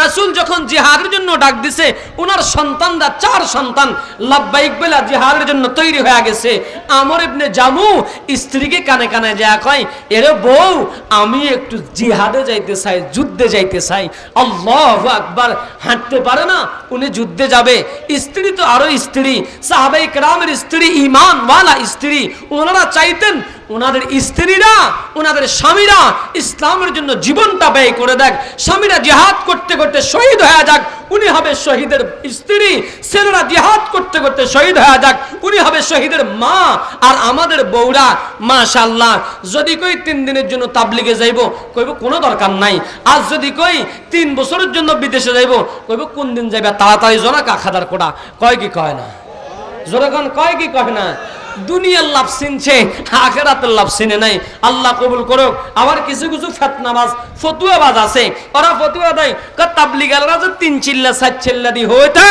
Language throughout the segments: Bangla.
রাসূল যখন জিহাদের জন্য ডাক দিছে, ওনার সন্তানরা 4 সন্তান লাব্বাইক বলে জিহাদের জন্য তৈরি হয়ে গেছে। আমর ইবনে জামু স্ত্রীকে কানে কানে যায় কয়, এরে বউ, আমি একটু জিহাদে যাইতে চাই, যুদ্ধে যাইতে চাই। আল্লাহু আকবার। হাঁটতে পারে না, উনি যুদ্ধে যাবে। স্ত্রী তো আরো স্ত্রী, সাহাবায়ে কেরামের স্ত্রী, ঈমানওয়ালা স্ত্রী। ওনারা চাইতেন ওনাদের স্ত্রীরা, ওনাদের স্বামীরা ইসলামের জন্য জীবনটা ব্যয় করে দেখ, স্বামীরা জিহাদ করতে করতে শহীদ হয়ে যাক, উনি হবে শহীদের স্ত্রী। ছেলেরা জিহাদ করতে করতে শহীদ হয়ে যাক, উনি হবে শহীদের মা। আর আমাদের বউরা মাশাআল্লাহ, যদি কই 3 দিনের জন্য তাবলিগে যাইব, কইব কোনো দরকার নাই। আজ যদি কই 3 বছরের জন্য বিদেশে যাইব, কইব কোন দিন যাইবা, তাড়াতাড়ি জোনা কাখাদার কোড়া। কয় কি কয় না? জোরাখন কয় কি কয় না? দুনিয়ার লাভ চিনছে, আখিরাতের লাভ চিনে নাই। আল্লাহ কবুল করুক। আবার কিছু কিছু ফিতনাবাজ, ফতুয়াবাজ আছে, ওরা ফতুয়া দেয় তাবলিগালরা যে 3 চিল্লা 4 চিল্লা দি হইতা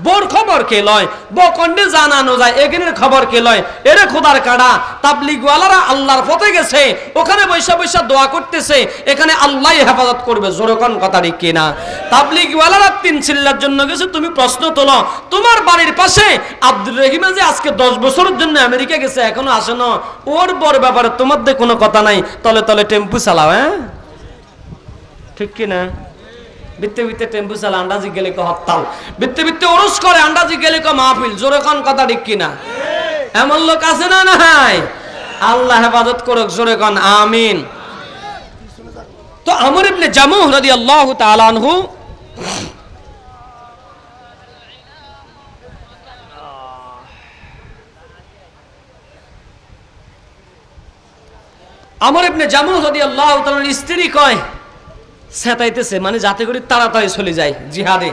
বোর খবর কে লয়, বকন্ডে জানানো যায় এখানের খবর কে লয়। এরে খোদার কাড়া, তাবলিগওয়ালারা আল্লাহর পথে গেছে, ওখানে বৈশা বৈশা দোয়া করতেছে, এখানে আল্লাহই হেফাজত করবে। জোরকন কথা ঠিক কিনা? তাবলিগওয়ালারা 3 চিল্লার জন্য গেছে। তুমি প্রশ্ন তোলো, তোমার বাড়ির পাশে আব্দুর রহিমা যে আজকে 10 বছরের জন্য আমেরিকা গেছে, এখনো আসে না, ওর বড় ব্যাপারে তোমাদের কোনো কথা নাই। তলে তলে টেম্পু চালাও, হ্যাঁ ঠিক কিনা? বিত্তে বিত্তে টেম্পু চালা, আন্দাজি গেলে কো হরতাল, বিত্তে বিত্তে ওরস করে, আন্দাজি গেলে কো মাহফিল। জোরে কোন কথা ঠিক কিনা? এমন লোক আছে না নাই? আল্লাহ হেফাজত করুক। জোরে কোন আমিন। তো আমর ইবনে জামুহ রাদিয়াল্লাহু তাআলা আনহু আমর ইবনে জামুহ রাদিয়াল্লাহু তাআলার স্ত্রী কয়, সেতাইতেছে, মানে যাতে করে তাড়াতাড়ি চলে যায় জিহাদে।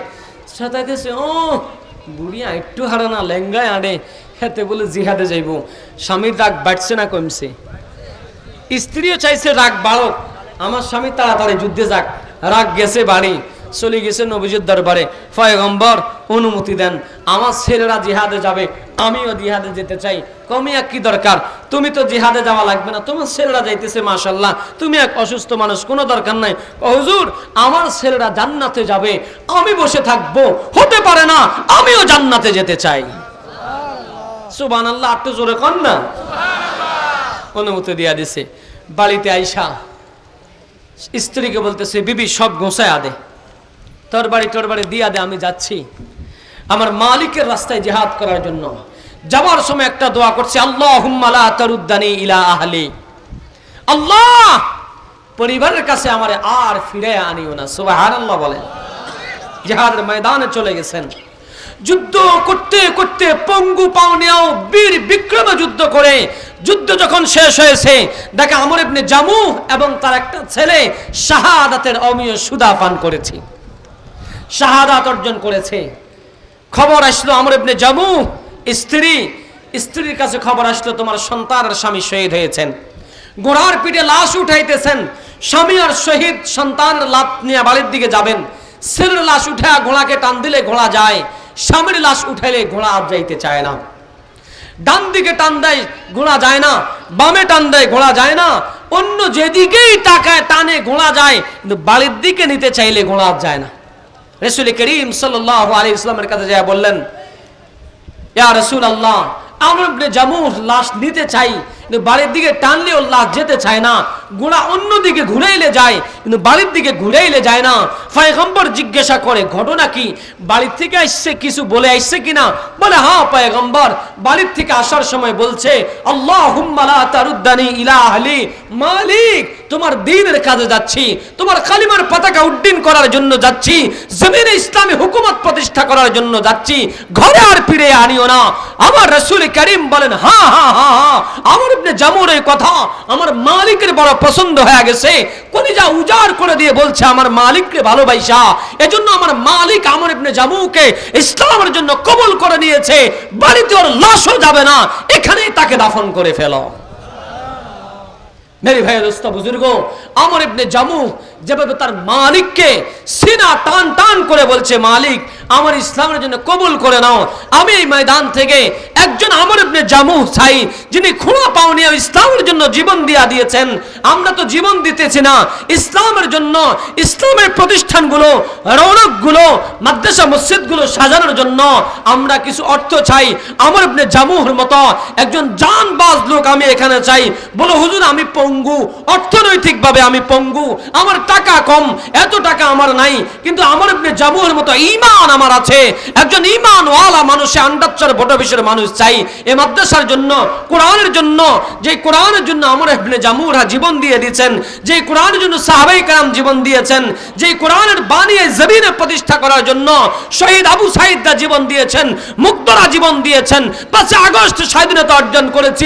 সেতাইতেছে, ও বুড়িয়া একটু হারে না, লেঙ্গায় আড়ে, হেতে বলে জিহাদে যাইব। স্বামীর রাগ বাড়ছে না কমছে? স্ত্রীও চাইছে রাগ বাড়ক, আমার স্বামী তাড়াতাড়ি যুদ্ধে যাক। রাগ গেছে বাড়ি, চলে গেছে নবীজির দরবারে, পয়গম্বর অনুমতি দেন, আমার ছেলেরা জিহাদে যাবে, আমিও জিহাদে যেতে চাই। কমিয়া কি দরকার, তুমি তো জিহাদে যাওয়া লাগবে না, তোমার ছেলেরা যাইতেছে মাশাআল্লাহ, তুমি এক অসুস্থ মানুষ, কোনো দরকার নাই। হুজুর, আমার ছেলেরা জান্নাতে যাবে, আমি বসে থাকবো, হতে পারে না, আমিও জান্নাতে যেতে চাই। সুবহানাল্লাহ, একটু জোরে কর না। অনুমতি দিয়া দিছে। বাড়িতে আইসা স্ত্রীকে বলতেছে, বিবি সব গোছায়া দে, তোর বাড়ি দিয়া দে, আমি যাচ্ছি আমার মালিকের রাস্তায় জিহাদ করার জন্য। যাওয়ার সময় একটা দোয়া করছে, আল্লাহুম্মা লা তারুদ্দানি ইলা আহলি, আল্লাহ পরিবারের কাছে আমারে আর ফিরে আনিও না। সুবহানাল্লাহ বলেন। জিহাদের ময়দানে চলে গেছেন, যুদ্ধ করতে করতে পঙ্গু পাওনিয়াও বীর বিক্রমে যুদ্ধ করে, যুদ্ধ যখন শেষ হয়েছে, দেখে আমর ইবনে জামুহ এবং তার একটা ছেলে শাহাদাতের অমীয় সুদা পান করেছে, শাহাদাত অর্জন করেছে। খবর আসলো আমর ইবনে জামুহ স্ত্রীর কাছে খবর আসলো, তোমার সন্তান আর স্বামী শহীদ হয়েছেন। ঘোড়ার পিঠে লাশ উঠাইতেছেন, স্বামী আর শহীদ সন্তানের লাশ নিয়ে বাড়ির দিকে যাবেন। ছেলের লাশ উঠা ঘোড়াকে টান দিলে ঘোড়া যায়, স্বামীর লাশ উঠাইলে ঘোড়া আর যাইতে চায় না। ডান দিকে টান দেয় ঘোড়া যায় না, বামে টান দেয় ঘোড়া যায় না, অন্য যেদিকেই তাকায় টানে ঘোড়া যায়, কিন্তু বাড়ির দিকে নিতে চাইলে ঘোড়া আর যায় না। রাসূল করিম সাল্লাল্লাহু আলাইহি ওয়াসাল্লামের কাছে যায় বললেন, ইয়া রাসূলুল্লাহ, আমর ইবনে জামুহ লাশ নিতে চাই, কিন্তু বাড়ির দিকে টানলেও লাশ যেতে চায় না, ঘোড়া অন্য দিকে ঘুরাইলে যায়, কিন্তু বাড়ির দিকে ঘুরাইলে যায় না। পয়গম্বর জিজ্ঞাসা করে, ঘটনা কি? বাড়ির থেকে আসছে, কিছু বলে আসছে কিনা? বলে, হ্যাঁ পয়গম্বর, বাড়ির থেকে আসার সময় বলছে, আল্লাহুম্মা লা তারুদ্দানি ইলা আহলি, মালিক তোমার দ্বীনের কাজে যাচ্ছি, তোমার কালিমার পতাকা উড্ডীন করার জন্য যাচ্ছি, জমিনে ইসলামী হুকুমত প্রতিষ্ঠা করার জন্য যাচ্ছি, ঘরে আর ফিরে আনিও না। আমার রাসূল করিম বলেন, হ্যাঁ হ্যাঁ হ্যাঁ হ্যাঁ, আমর ইবনে জামুর এই কথা আমার মালিকের বড় পছন্দ হয়ে গেছে। কলিজা উজাড় করে দিয়ে বলছে, আমার মালিককে ভালোবাসা, এজন্য আমার মালিক আমর ইবনে জামুকে ইসলামের জন্য কবুল করে নিয়েছে। বাড়িতে ওর লাশও যাবে না, এখানেই তাকে দাফন করে ফেলো। মেরে ভাই দোস্ত বুজুর্গ, আমর ইবনে জামুহ যেভাবে তার মালিককে সিনা টান টান করে বলছে, মালিক আমার ইসলামের জন্য কবুল করে নাও, আমি এই ময়দান থেকে একজন আমর ইবনে জামুহ চাই, যিনি খোঁড়া পাও নিয়ে ইসলামের জন্য জীবন দিয়েছেন। আমরা তো জীবন দিতেছি না ইসলামের জন্য, ইসলামের প্রতিষ্ঠানগুলো, রৌনকগুলো, মাদ্রাসা মসজিদগুলো সাজানোর জন্য আমরা কিছু অর্থ চাই। আমর ইবনে জামুহর মতো একজন জানবাজ লোক আমি এখানে চাই। বলো হুজুর আমি পঙ্গু, অর্থনৈতিকভাবে আমি পঙ্গু, আমার টাকা কম, এত টাকা আমার নাই, কিন্তু আমর ইবনে জামুহর মতো ঈমান আমার আছে। একজন ঈমানওয়ালা মানুষে আন্ডাচ্চার ভোটবিশের মানুষ চাই এই মাদ্রাসার জন্য, কোরআনের জন্য। যে কোরআনের জন্য আমর ইবনে জামুহরা জীবন দিয়ে দিয়েছেন, যে কোরআনের জন্য সাহাবায়ে কেরাম জীবন দিয়েছেন, যে কোরআনের বাণী জমিনে প্রতিষ্ঠা করার জন্য শহীদ আবু সাঈদরা জীবন দিয়েছেন, মুক্তরা জীবন দিয়েছেন, 5 আগস্ট স্বাধীনতা অর্জন করেছি।